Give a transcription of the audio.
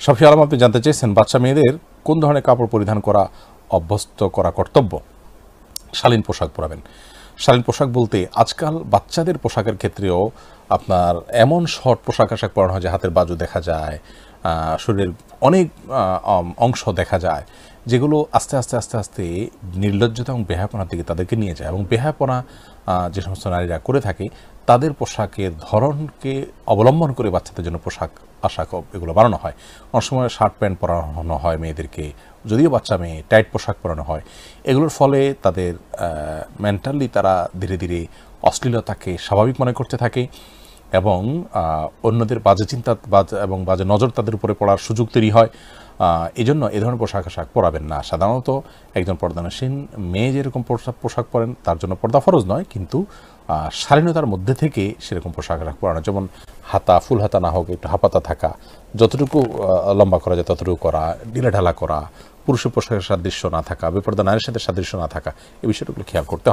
শফি আলম, আপনি জানতে চেয়েছেন বাচ্চা মেয়েদের কোন ধরনের কাপড় পরিধান করা অভ্যস্ত করা কর্তব্য। শালীন পোশাক পরাবেন। শালীন পোশাক বলতে আজকাল বাচ্চাদের পোশাকের ক্ষেত্রেও আপনার এমন শর্ট পোশাক আশাক পরানো হয় যে হাতের বাজু দেখা যায়, শরীরের অনেক অংশ দেখা যায়, যেগুলো আস্তে আস্তে আস্তে আস্তে নির্লজ্জতা এবং বেহায়াপনার দিকে তাদেরকে নিয়ে যায়। এবং বেহায়াপনা যে সমস্ত নারীরা করে থাকে তাদের পোশাকের ধরনকে অবলম্বন করে বাচ্চাদের জন্য পোশাক আশাক এগুলো বানানো হয়। অনেক সময় শার্ট প্যান্ট পরানো হয় মেয়েদেরকে, যদিও বাচ্চা মেয়ে টাইট পোশাক পরানো হয়। এগুলোর ফলে তাদের মেন্টালি তারা ধীরে ধীরে অশ্লীলতাকে স্বাভাবিক মনে করতে থাকে এবং অন্যদের বাজে চিন্তা এবং বাজে নজর তাদের উপরে পড়ার সুযোগ তৈরি হয়। এই জন্য এ ধরনের পোশাক আশাক পরাবেন না। সাধারণত একজন পর্দানসীন মেয়ে যেরকম পোশাক পরেন তার জন্য পর্দা ফরজ নয়, কিন্তু শালীনতার মধ্যে থেকে সেরকম পোশাক আশাক পরানো, যেমন হাতা ফুল হাতা না হোক, একটু হাপাতা থাকা, যতটুকু লম্বা করা যায় ততটুকু করা, ঢিলাঢালা করা, পুরুষের পোশাকের সাদৃশ্য না থাকা, বেপর্দা নারীর সাথে সাদৃশ্য না থাকা, এই বিষয়গুলো খেয়াল করতে হবে।